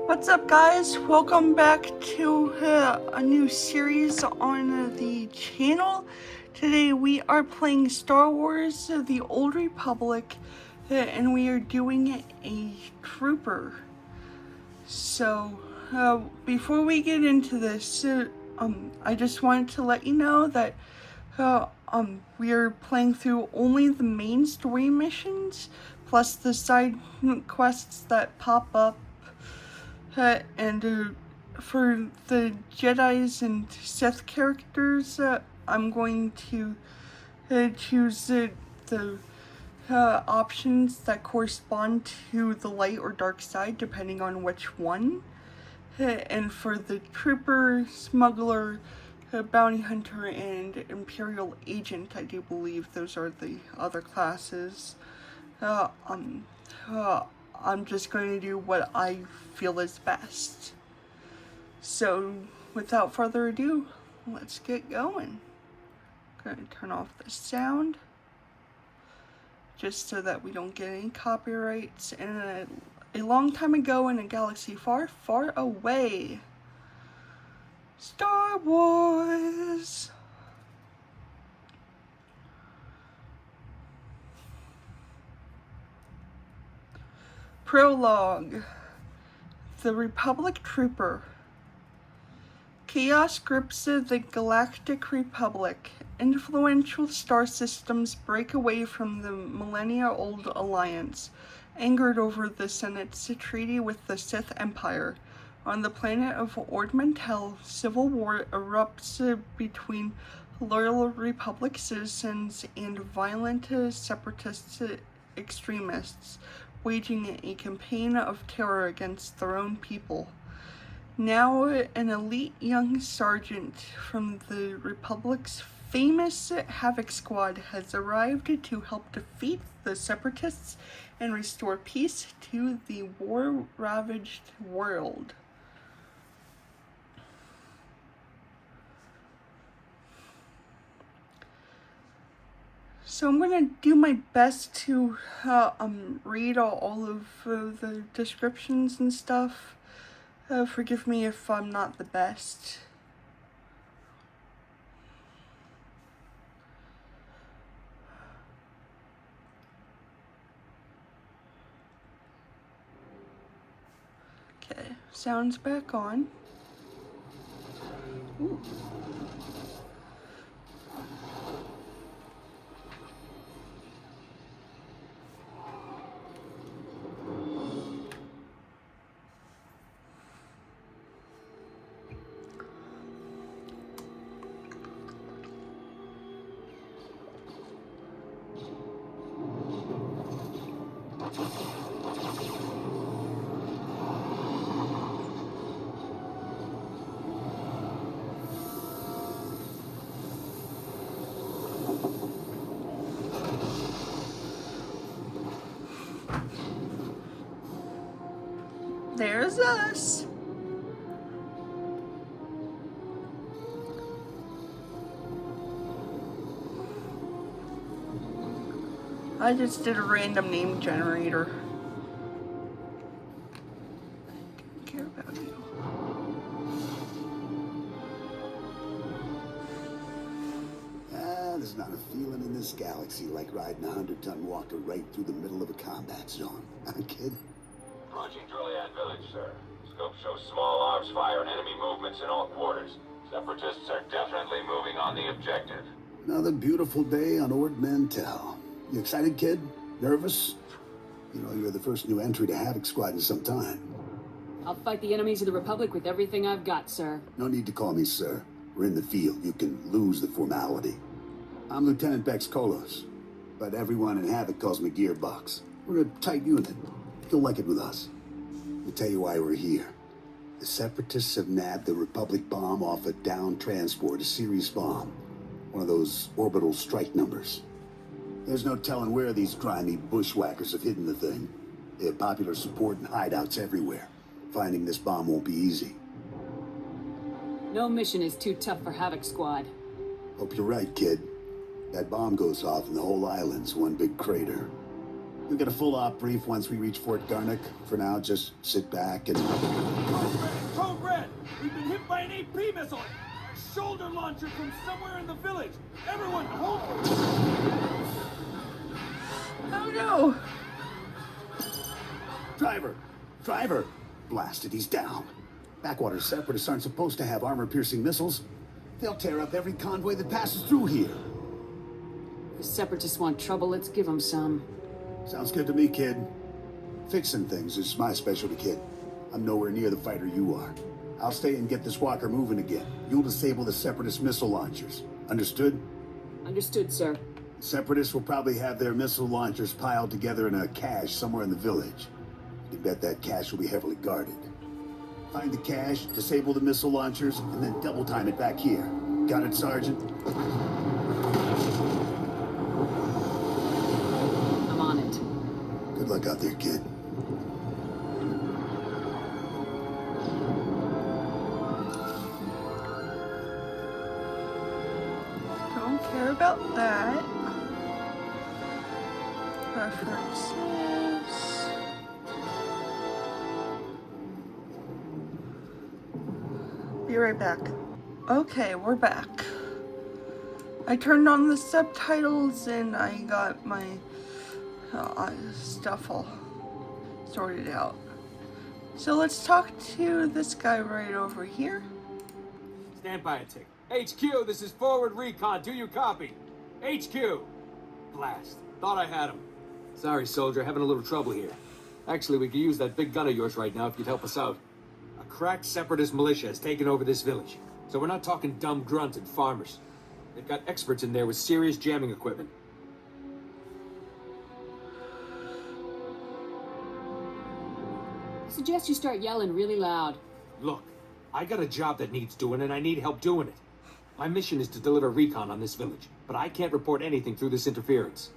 What's up, guys? Welcome back to a new series on the channel. Today we are playing Star Wars The Old Republic, and we are doing a trooper. So, before we get into this, I just wanted to let you know that we are playing through only the main story missions, plus the side quests that pop up. And for the Jedi's and Sith characters, I'm going to choose the options that correspond to the light or dark side, depending on which one. And for the Trooper, Smuggler, Bounty Hunter, and Imperial Agent, I do believe those are the other classes. Uh, um, I'm just going to do what I feel is best. So, without further ado, let's get going. I'm going to turn off the sound, just so that we don't get any copyrights. And a long time ago in a galaxy far, far away, Star Wars. Prologue. The Republic Trooper. Chaos grips the Galactic Republic. Influential star systems break away from the millennia-old alliance, angered over the Senate's treaty with the Sith Empire. On the planet of Ord Mantell, civil war erupts between loyal Republic citizens and violent separatist extremists, waging a campaign of terror against their own people. Now an elite young sergeant from the Republic's famous Havoc Squad has arrived to help defeat the Separatists and restore peace to the war-ravaged world. So I'm going to do my best to read all of the descriptions and stuff. Forgive me if I'm not the best. Okay, sound's back on. Ooh. There's us. I just did a random name generator. I don't care about you. There's not a feeling in this galaxy like riding a 100-ton walker right through the middle of a combat zone. I'm kidding. Approaching Drolian village, sir. Scope shows small arms fire and enemy movements in all quarters. Separatists are definitely moving on the objective. Another beautiful day on Ord Mantell. You excited, kid? Nervous? You know, you're the first new entry to Havoc Squad in some time. I'll fight the enemies of the Republic with everything I've got, sir. No need to call me sir. We're in the field. You can lose the formality. I'm Lieutenant Bex Kolos, but everyone in Havoc calls me Gearbox. We're a tight unit. You'll like it with us. Let me tell you why we're here. The Separatists have nabbed the Republic bomb off a downed transport, a Ceres bomb. One of those orbital strike numbers. There's no telling where these grimy bushwhackers have hidden the thing. They have popular support and hideouts everywhere. Finding this bomb won't be easy. No mission is too tough for Havoc Squad. Hope you're right, kid. That bomb goes off and the whole island's one big crater. You'll get a full op brief once we reach Fort Garnick. For now, just sit back and... Code Red! We've been hit by an AP missile! A shoulder launcher from somewhere in the village! Everyone, hold... Oh no! Driver! Blasted, he's down. Backwater separatists aren't supposed to have armor-piercing missiles. They'll tear up every convoy that passes through here. If the Separatists want trouble, let's give them some. Sounds good to me, kid. Fixing things is my specialty, kid. I'm nowhere near the fighter you are. I'll stay and get this walker moving again. You'll disable the Separatist missile launchers. Understood? Understood, sir. Separatists will probably have their missile launchers piled together in a cache somewhere in the village. You can bet that cache will be heavily guarded. Find the cache, disable the missile launchers, and then double time it back here. Got it, Sergeant? I'm on it. Good luck out there, kid. Don't care about that. Preferences. Be right back. Okay, we're back. I turned on the subtitles and I got my stuff all sorted out. So let's talk to this guy right over here. Stand by a tick. HQ, this is Forward Recon. Do you copy? HQ! Blast. Thought I had him. Sorry, soldier. Having a little trouble here. Actually, we could use that big gun of yours right now if you'd help us out. A cracked separatist militia has taken over this village. So we're not talking dumb grunts and farmers. They've got experts in there with serious jamming equipment. Suggest you start yelling really loud. Look, I got a job that needs doing and I need help doing it. My mission is to deliver recon on this village, but I can't report anything through this interference.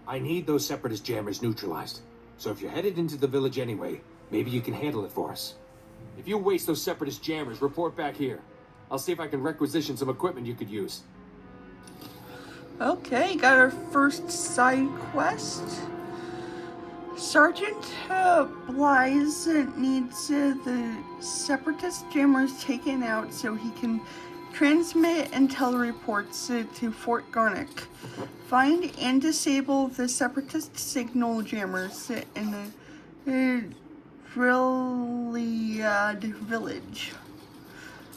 I need those separatist jammers neutralized. So if you're headed into the village anyway, maybe you can handle it for us. If you waste those separatist jammers, report back here. I'll see if I can requisition some equipment you could use. Okay, got our first side quest. Sergeant Blythe needs the separatist jammers taken out so he can transmit intel reports to Fort Garnick. Find and disable the separatist signal jammers in the Drilliad village.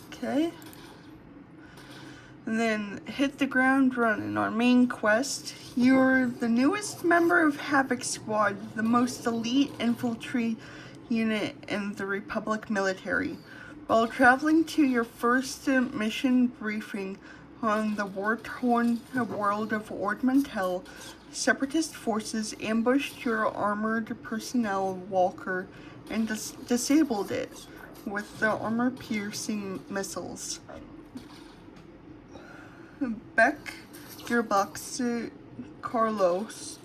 Okay. And then hit the ground running. Our main quest. You're the newest member of Havoc Squad, the most elite infantry unit in the Republic military. While traveling to your first mission briefing on the war-torn world of Ord Mantell, Separatist forces ambushed your armored personnel walker and disabled it with the armor-piercing missiles. Beck Gearbox Carlos,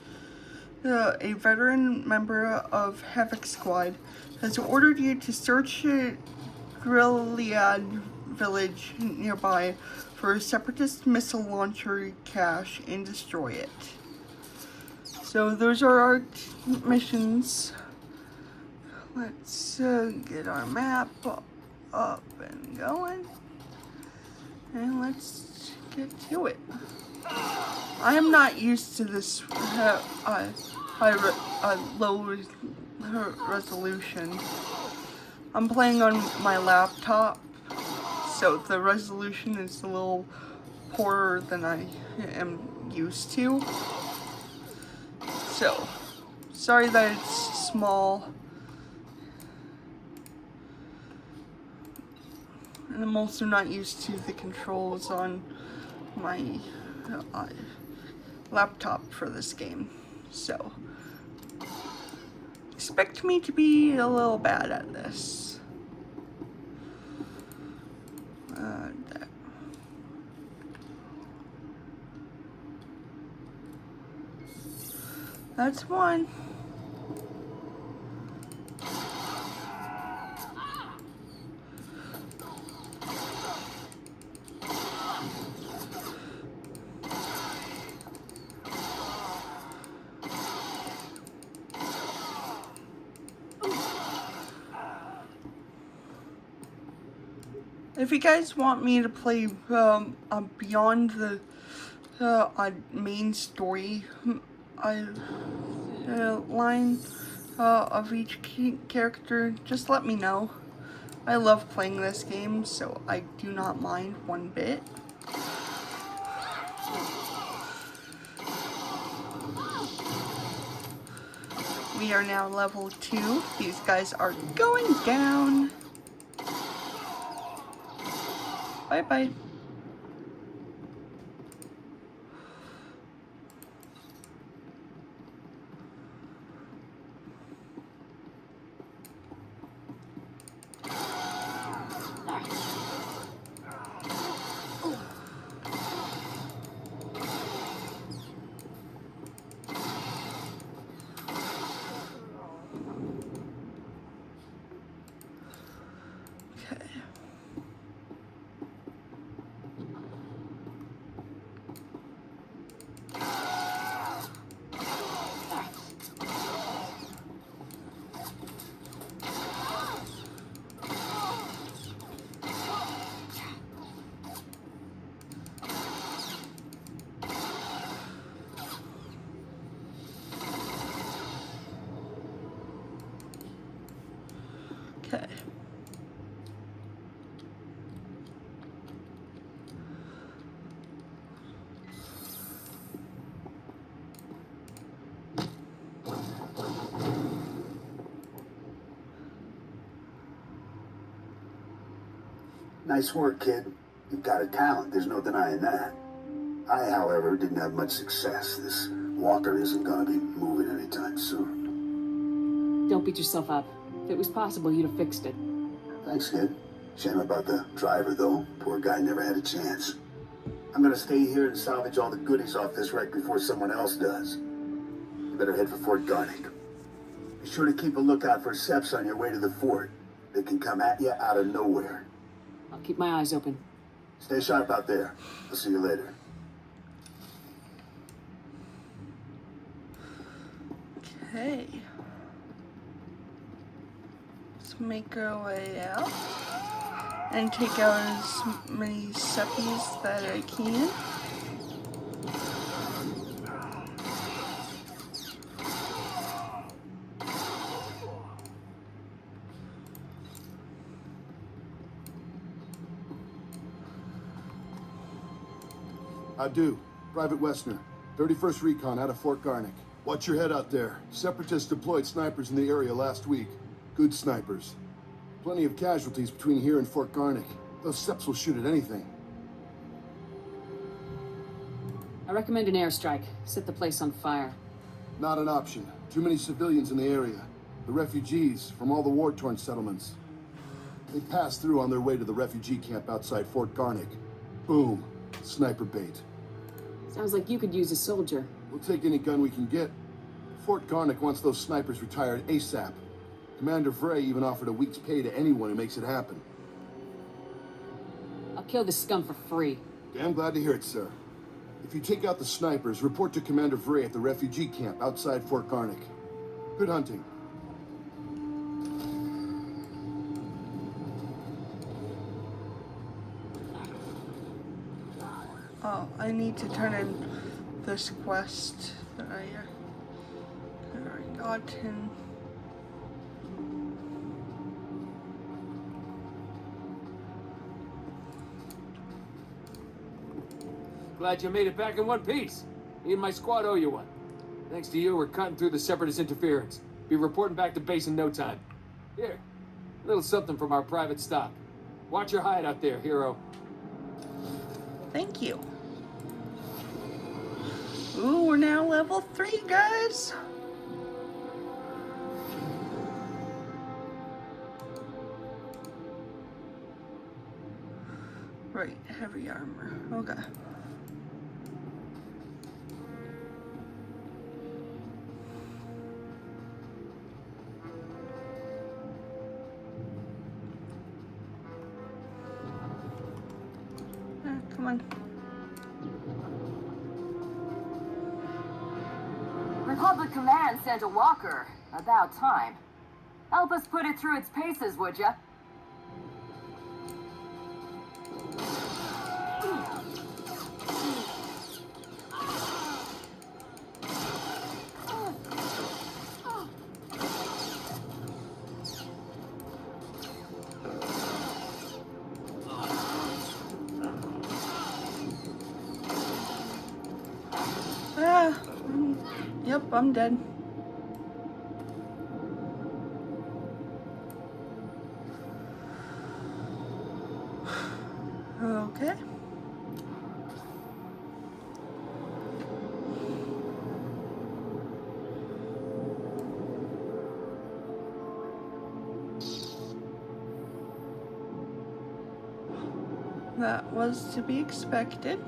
a veteran member of Havoc Squad, has ordered you to search Grilliad village nearby for a separatist missile launcher cache and destroy it. So those are our missions. Let's get our map up and going. And let's get to it. I am not used to this low resolution. I'm playing on my laptop, so the resolution is a little poorer than I am used to. So, sorry that it's small. And I'm also not used to the controls on my laptop for this game. So, expect me to be a little bad at this. That's one. If you guys want me to play beyond the main story line of each character, just let me know. I love playing this game, so I do not mind one bit. We are now level 2. These guys are going down. Bye-bye. Okay. Nice work, kid. You've got a talent, there's no denying that. I, however, didn't have much success. This walker isn't gonna be moving anytime soon. Don't beat yourself up. If it was possible, you'd have fixed it. Thanks, kid. Shame about the driver, though. Poor guy never had a chance. I'm gonna stay here and salvage all the goodies off this wreck before someone else does. You better head for Fort Garnick. Be sure to keep a lookout for Seps on your way to the fort. They can come at you out of nowhere. I'll keep my eyes open. Stay sharp out there. I'll see you later. Okay. Let's make our way out and take out as many seppies that I can. I do. Private Westner. 31st Recon out of Fort Garnick. Watch your head out there. Separatists deployed snipers in the area last week. Good snipers. Plenty of casualties between here and Fort Garnick. Those Seps will shoot at anything. I recommend an airstrike. Set the place on fire. Not an option. Too many civilians in the area. The refugees from all the war-torn settlements. They passed through on their way to the refugee camp outside Fort Garnick. Boom. Sniper bait. Sounds like you could use a soldier. We'll take any gun we can get. Fort Garnick wants those snipers retired ASAP. Commander Vray even offered a week's pay to anyone who makes it happen. I'll kill this scum for free. Damn glad to hear it, sir. If you take out the snipers, report to Commander Vray at the refugee camp outside Fort Garnick. Good hunting. Oh, I need to turn in this quest that I got in. Glad you made it back in one piece. Me and my squad owe you one. Thanks to you, we're cutting through the Separatist interference. Be reporting back to base in no time. Here, a little something from our private stock. Watch your hide out there, hero. Thank you. Ooh, we're now level 3, guys. Right, heavy armor. Okay. Come on. Republic Command sent a walker. About time. Help us put it through its paces, would ya? Yep, I'm dead. Okay. That was to be expected.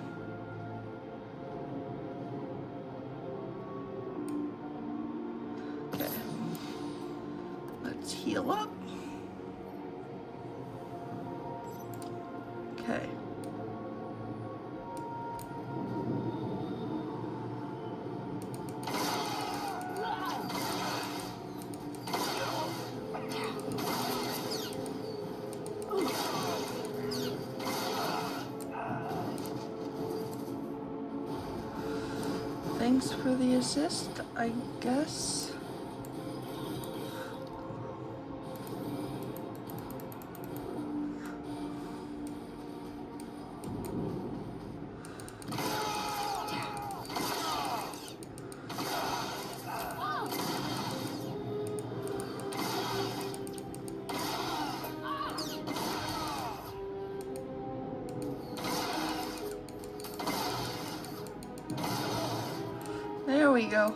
Okay. Let's heal up. Okay. Thanks for the assist, I guess. There we go.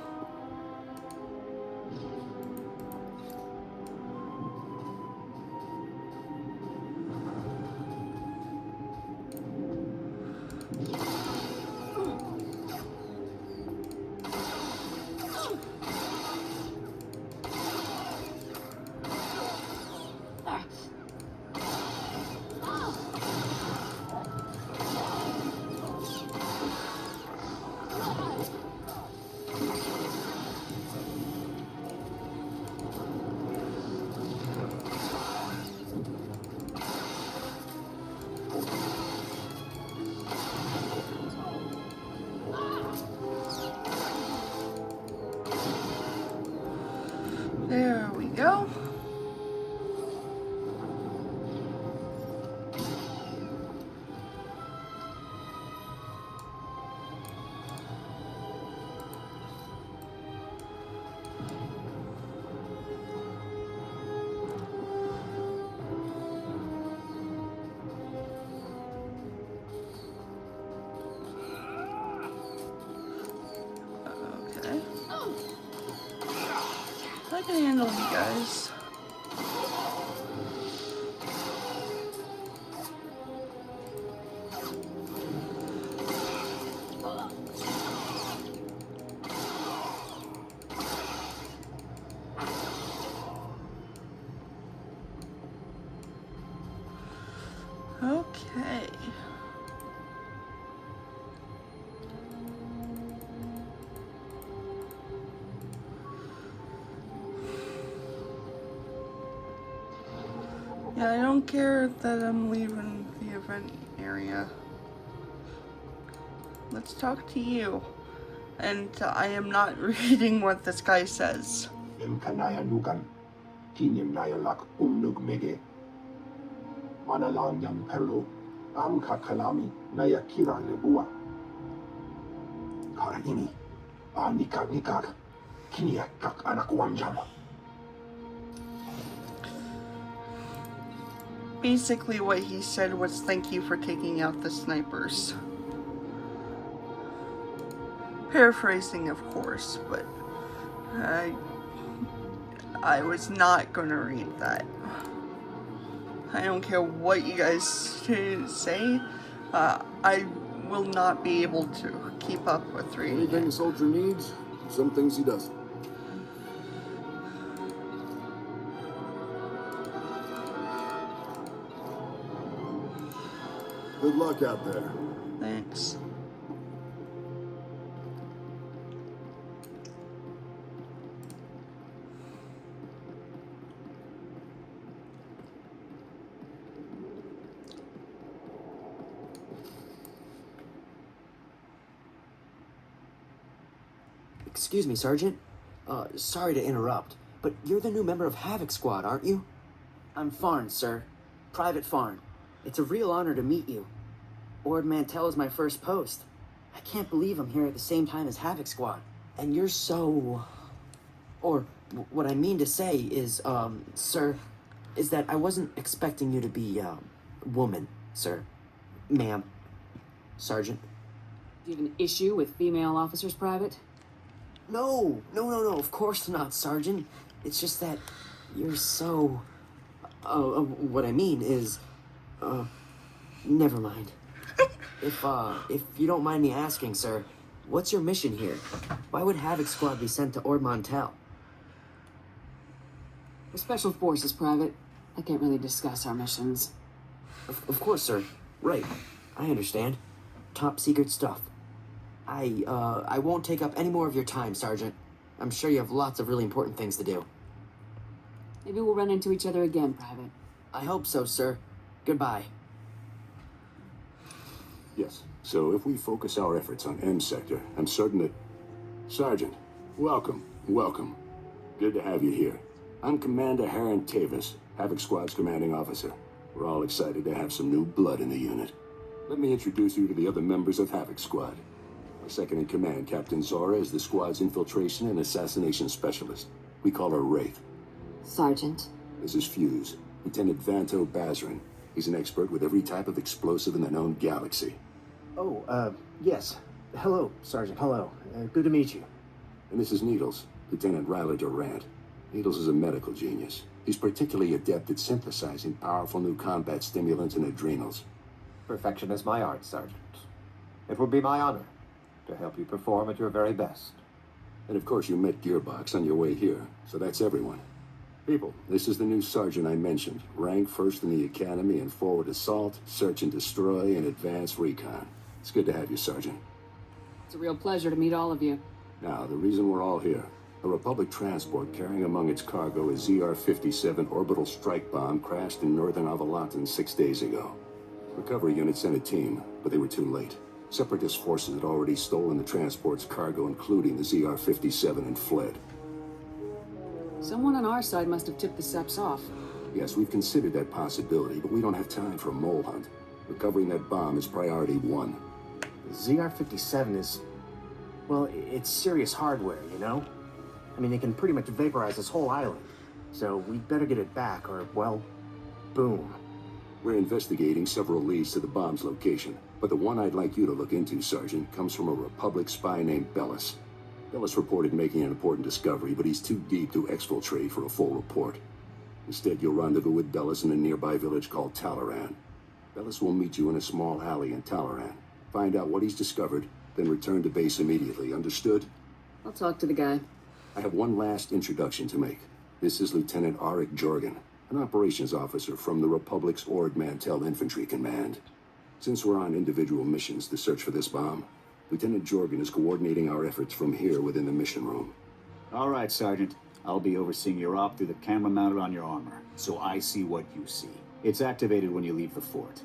There we go. Okay. I can handle you guys. Okay. Yeah, I don't care that I'm leaving the event area. Let's talk to you. And I am not reading what this guy says. Kanaya Nukan, Tinyam Nayalak Umnug Mege, Manalan Yam Perlo, Amka Kalami, Nayakira Lebua, Karini, Anika Nikak, Kiniak Kak Anakwamjama. Basically what he said was thank you for taking out the snipers. Paraphrasing, of course, but I was not going to read that. I don't care what you guys say. I will not be able to keep up with reading Anything it. a soldier needs, some things he doesn't. Good luck out there. Thanks. Excuse me, Sergeant. Sorry to interrupt, but you're the new member of Havoc Squad, aren't you? I'm Farn, sir. Private Farn. It's a real honor to meet you. Ord Mantell is my first post. I can't believe I'm here at the same time as Havoc Squad. And you're so... Or, what I mean to say is, sir, is that I wasn't expecting you to be, woman, sir. Ma'am. Sergeant. Do you have an issue with female officers, Private? No, of course not, Sergeant. It's just that you're so... what I mean is, never mind. If you don't mind me asking, sir, what's your mission here? Why would Havoc Squad be sent to Ord Mantell? We're Special Forces, Private. I can't really discuss our missions. Of course, sir. Right. I understand. Top secret stuff. I won't take up any more of your time, Sergeant. I'm sure you have lots of really important things to do. Maybe we'll run into each other again, Private. I hope so, sir. Goodbye. Yes. So if we focus our efforts on M Sector, I'm certain that... Sergeant, welcome. Good to have you here. I'm Commander Haran Tavis, Havoc Squad's commanding officer. We're all excited to have some new blood in the unit. Let me introduce you to the other members of Havoc Squad. Our second in command, Captain Zora, is the squad's infiltration and assassination specialist. We call her Wraith. Sergeant. This is Fuse, Lieutenant Vanto Bazrin. He's an expert with every type of explosive in the known galaxy. Oh, yes. Hello, Sergeant. Hello. Good to meet you. And this is Needles, Lieutenant Riley Durant. Needles is a medical genius. He's particularly adept at synthesizing powerful new combat stimulants and adrenals. Perfection is my art, Sergeant. It will be my honor to help you perform at your very best. And of course you met Gearbox on your way here, so that's everyone. People, this is the new sergeant I mentioned. Ranked first in the academy in forward assault, search and destroy, and advanced recon. It's good to have you, Sergeant. It's a real pleasure to meet all of you. Now, the reason we're all here. A Republic transport carrying among its cargo a ZR-57 orbital strike bomb crashed in northern Avalatan 6 days ago. Recovery unit sent a team, but they were too late. Separatist forces had already stolen the transport's cargo, including the ZR-57, and fled. Someone on our side must have tipped the Seps off. Yes, we've considered that possibility, but we don't have time for a mole hunt. Recovering that bomb is priority one. The ZR-57 is... well, it's serious hardware, you know? I mean, it can pretty much vaporize this whole island. So we'd better get it back, or, well, boom. We're investigating several leads to the bomb's location, but the one I'd like you to look into, Sergeant, comes from a Republic spy named Bellis. Bellis reported making an important discovery, but he's too deep to exfiltrate for a full report. Instead, you'll rendezvous with Bellis in a nearby village called Talaran. Bellis will meet you in a small alley in Talaran. Find out what he's discovered, then return to base immediately. Understood? I'll talk to the guy. I have one last introduction to make. This is Lieutenant Arik Jorgen, an operations officer from the Republic's Ord Mantell Infantry Command. Since we're on individual missions to search for this bomb, Lieutenant Jorgen is coordinating our efforts from here within the mission room. All right, Sergeant. I'll be overseeing your op through the camera mounted on your armor, so I see what you see. It's activated when you leave the fort.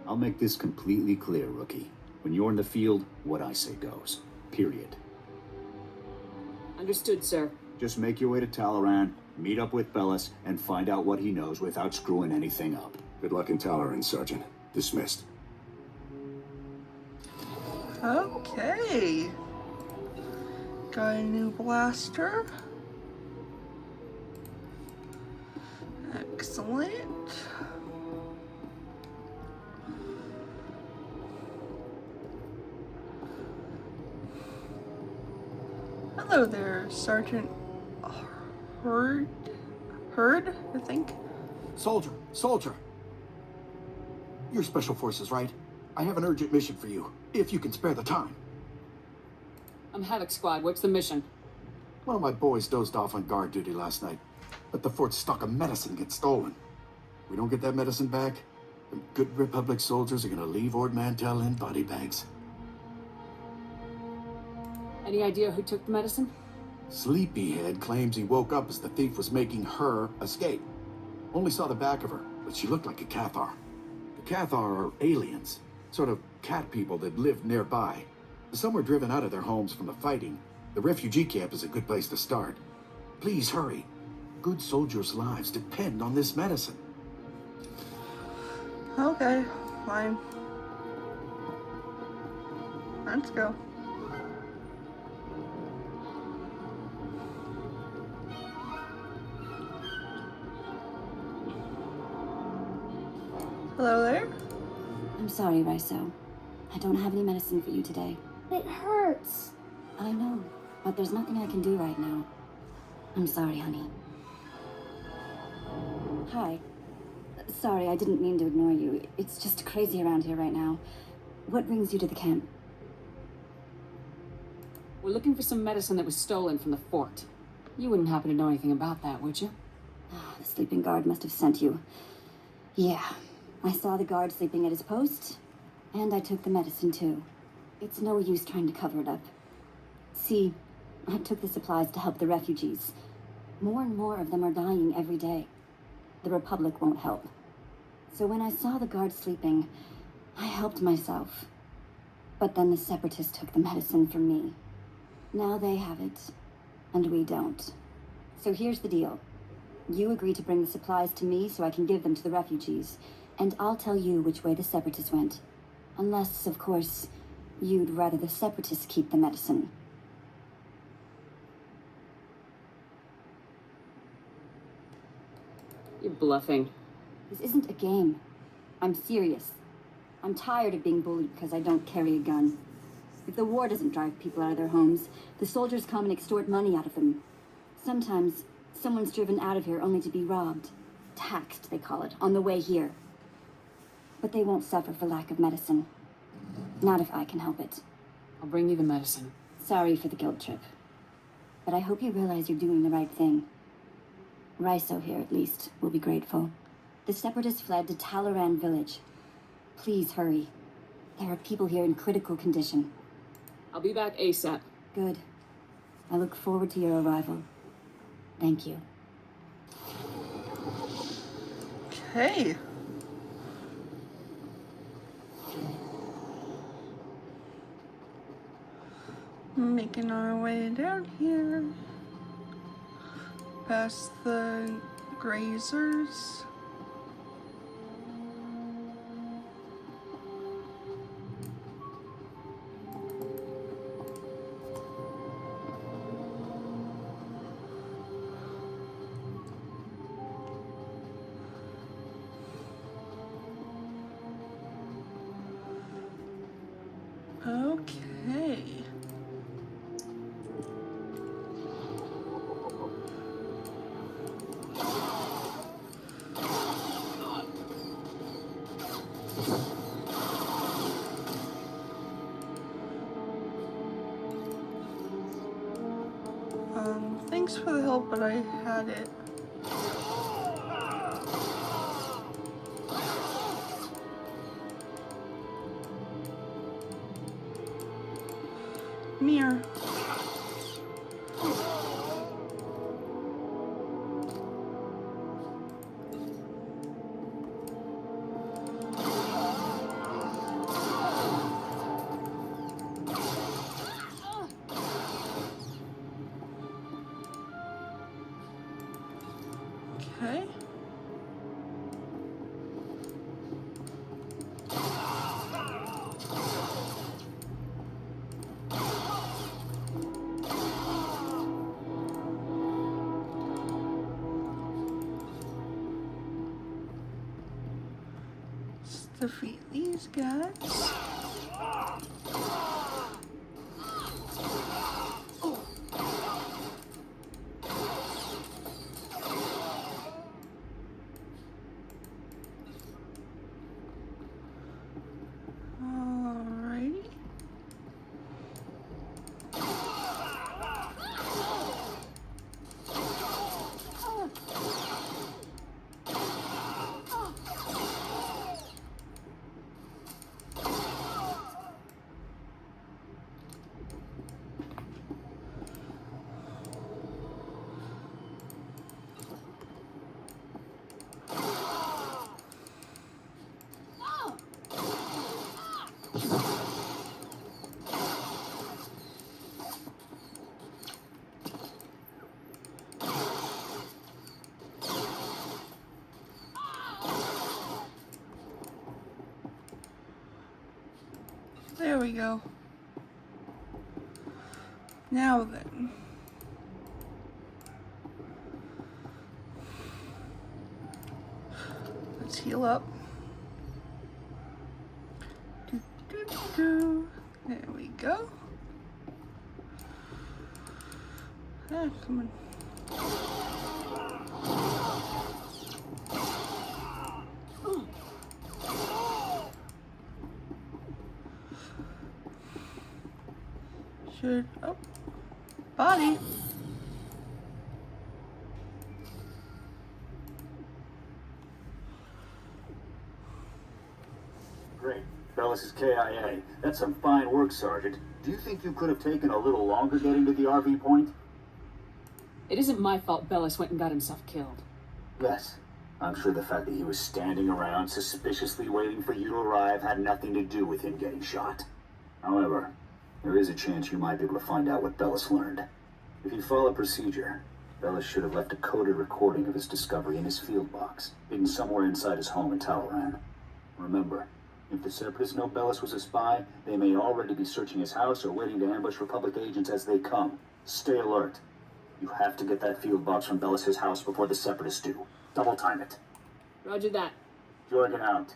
I'll make this completely clear, Rookie. When you're in the field, what I say goes. Period. Understood, sir. Just make your way to Talaran, meet up with Bellis, and find out what he knows without screwing anything up. Good luck in Talaran, Sergeant. Dismissed. Okay. Got a new blaster. Excellent. Hello there, Sergeant Hurd, I think. Soldier! You're Special Forces, right? I have an urgent mission for you, if you can spare the time. I'm Havoc Squad. What's the mission? One of my boys dozed off on guard duty last night. But the fort's stock of medicine gets stolen. We don't get that medicine back, the good Republic soldiers are gonna leave Ord Mantell in body bags. Any idea who took the medicine? Sleepyhead claims he woke up as the thief was making her escape. Only saw the back of her, but she looked like a Cathar. The Cathar are aliens, sort of cat people that live nearby. Some were driven out of their homes from the fighting. The refugee camp is a good place to start. Please hurry. Good soldiers' lives depend on this medicine. Okay, fine. Let's go. Hello there. I'm sorry, Raiso. I don't have any medicine for you today. It hurts. I know, but there's nothing I can do right now. I'm sorry, honey. Hi. Sorry, I didn't mean to ignore you. It's just crazy around here right now. What brings you to the camp? We're looking for some medicine that was stolen from the fort. You wouldn't happen to know anything about that, would you? The sleeping guard must have sent you. Yeah, I saw the guard sleeping at his post, and I took the medicine too. It's no use trying to cover it up. See, I took the supplies to help the refugees. More and more of them are dying every day. The Republic won't help. So when I saw the guard sleeping, I helped myself. But then the Separatists took the medicine from me. Now they have it, and we don't. So here's the deal. You agree to bring the supplies to me so I can give them to the refugees, and I'll tell you which way the Separatists went. Unless, of course, you'd rather the Separatists keep the medicine. You're bluffing. This isn't a game. I'm serious. I'm tired of being bullied because I don't carry a gun. If the war doesn't drive people out of their homes, the soldiers come and extort money out of them. Sometimes, someone's driven out of here only to be robbed. Taxed, they call it, on the way here. But they won't suffer for lack of medicine. Not if I can help it. I'll bring you the medicine. Sorry for the guilt trip. But I hope you realize you're doing the right thing. Raiso here, at least, will be grateful. The Separatists fled to Talaran village. Please hurry. There are people here in critical condition. I'll be back ASAP. Good. I look forward to your arrival. Thank you. Okay. Making our way down here. Past the grazers. Okay. Thanks for the help, but I had it. Mirror. Okay. Let's defeat these guys. Alrighty. There we go. Now then. Let's heal up. There we go. Ah, come on. Should, oh, body. Great. Bellis is KIA. That's some fine work, Sergeant. Do you think you could have taken a little longer getting to the RV point? It isn't my fault Bellis went and got himself killed. Yes. I'm sure the fact that he was standing around suspiciously waiting for you to arrive had nothing to do with him getting shot. However, there is a chance you might be able to find out what Bellis learned. If you follow procedure, Bellis should have left a coded recording of his discovery in his field box, hidden somewhere inside his home in Talaran. Remember, if the Separatists know Bellis was a spy, they may already be searching his house or waiting to ambush Republic agents as they come. Stay alert. You have to get that field box from Bellis' house before the Separatists do. Double time it. Roger that. Jorgen out.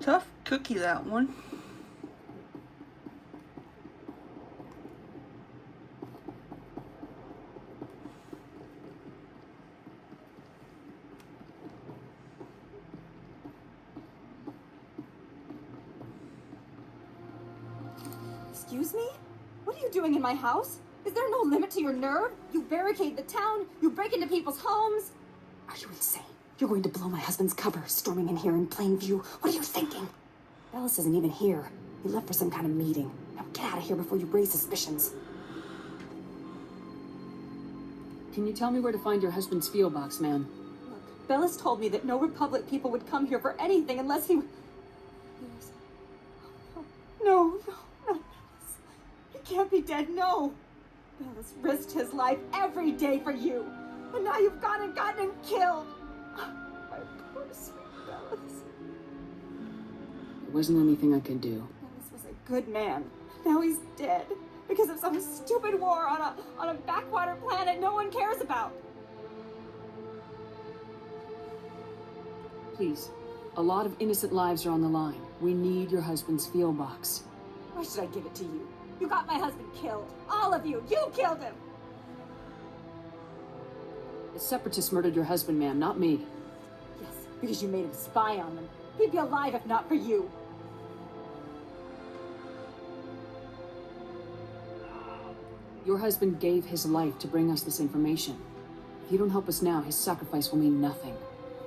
Tough cookie, that one. Excuse me? What are you doing in my house? Is there no limit to your nerve? You barricade the town, you break into people's homes. Are you insane? You're going to blow my husband's cover, storming in here in plain view. What are you thinking? Bellis isn't even here. He left for some kind of meeting. Now get out of here before you raise suspicions. Can you tell me where to find your husband's field box, man? Look, Bellis told me that no Republic people would come here for anything unless he... No, not Bellis. He can't be dead, no. Bellis risked his life every day for you. And now you've gone and gotten him killed. My poor sweet Bellis. There wasn't anything I could do. Bellis was a good man. Now he's dead. Because of some stupid war on a backwater planet no one cares about. Please. A lot of innocent lives are on the line. We need your husband's field box. Why should I give it to you? You got my husband killed. All of you. You killed him. The Separatists murdered your husband, man, not me. Yes, because you made him spy on them. He'd be alive if not for you. Your husband gave his life to bring us this information. If you don't help us now, his sacrifice will mean nothing.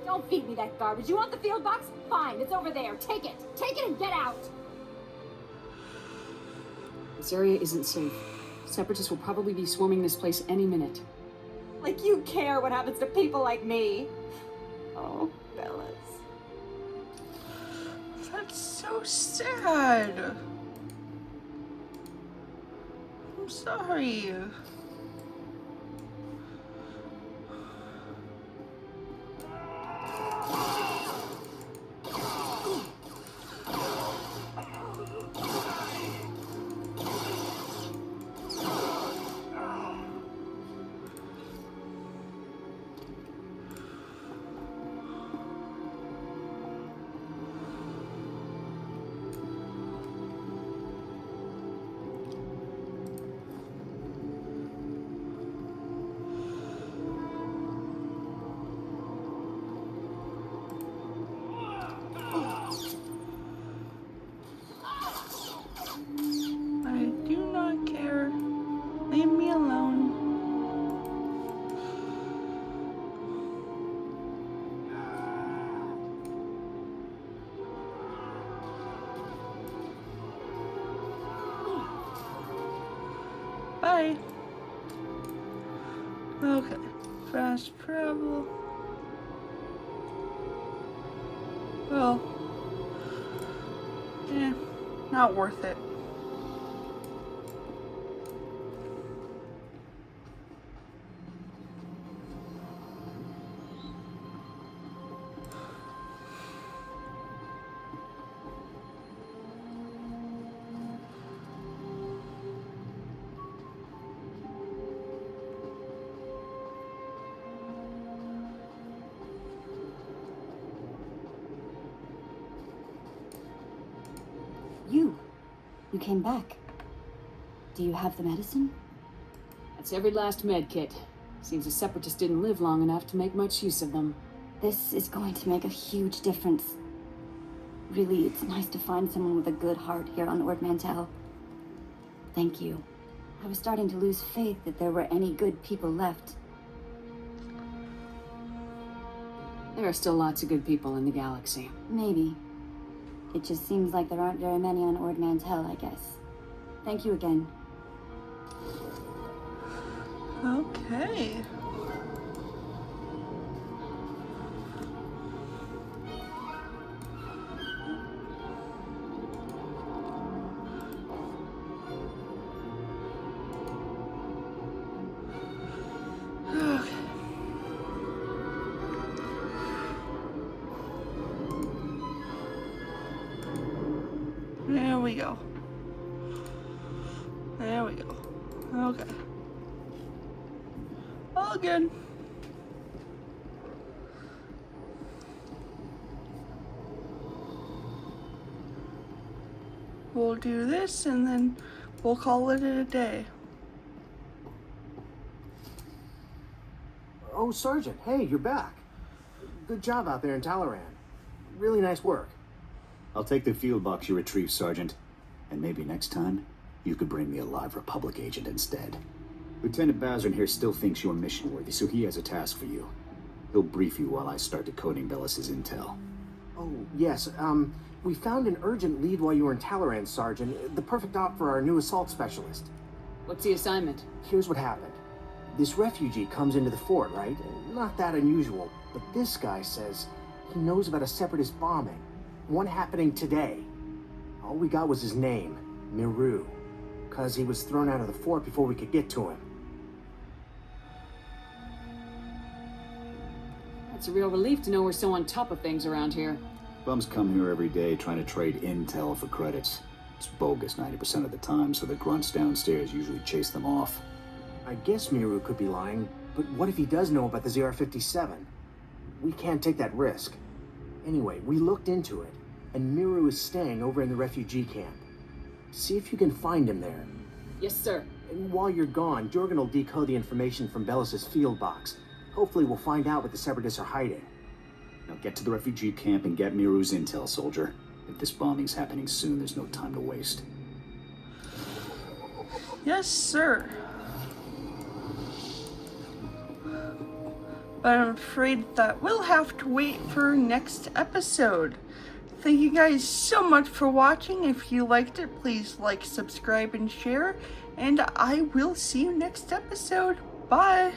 Don't feed me that garbage. You want the field box? Fine, it's over there. Take it. Take it and get out. This area isn't safe. Separatists will probably be swarming this place any minute. Like you care what happens to people like me. Oh, Bellis. That's so sad. I'm sorry. Bye. Okay. Fast travel. Well, not worth it. You came back. Do you have the medicine? That's every last med kit. Seems the Separatists didn't live long enough to make much use of them. This is going to make a huge difference. Really, it's nice to find someone with a good heart here on Ord Mantell. Thank you. I was starting to lose faith that there were any good people left. There are still lots of good people in the galaxy. Maybe. It just seems like there aren't very many on Ord Mantell, I guess. Thank you again. Okay. There we go. There we go. Okay. All good. We'll do this and then we'll call it a day. Oh, Sergeant, hey, you're back. Good job out there in Talaran. Really nice work. I'll take the field box you retrieved, Sergeant. And maybe next time, you could bring me a live Republic agent instead. Lieutenant Bazrin here still thinks you're mission-worthy, so he has a task for you. He'll brief you while I start decoding Bellis's intel. Oh, yes, we found an urgent lead while you were in Talaran, Sergeant. The perfect op for our new assault specialist. What's the assignment? Here's what happened. This refugee comes into the fort, right? Not that unusual, but this guy says he knows about a Separatist bombing. One happening today. All we got was his name, Miru. 'Cause he was thrown out of the fort before we could get to him. It's a real relief to know we're so on top of things around here. Bums come here every day trying to trade intel for credits. It's bogus 90% of the time, so the grunts downstairs usually chase them off. I guess Miru could be lying, but what if he does know about the ZR-57? We can't take that risk. Anyway, we looked into it, and Miru is staying over in the refugee camp. See if you can find him there. Yes, sir. And while you're gone, Jorgen will decode the information from Bellis's field box. Hopefully we'll find out what the Separatists are hiding. Now get to the refugee camp and get Miru's intel, soldier. If this bombing's happening soon, there's no time to waste. Yes, sir. But I'm afraid that we'll have to wait for next episode. Thank you guys so much for watching. If you liked it, please like, subscribe, and share. And I will see you next episode. Bye.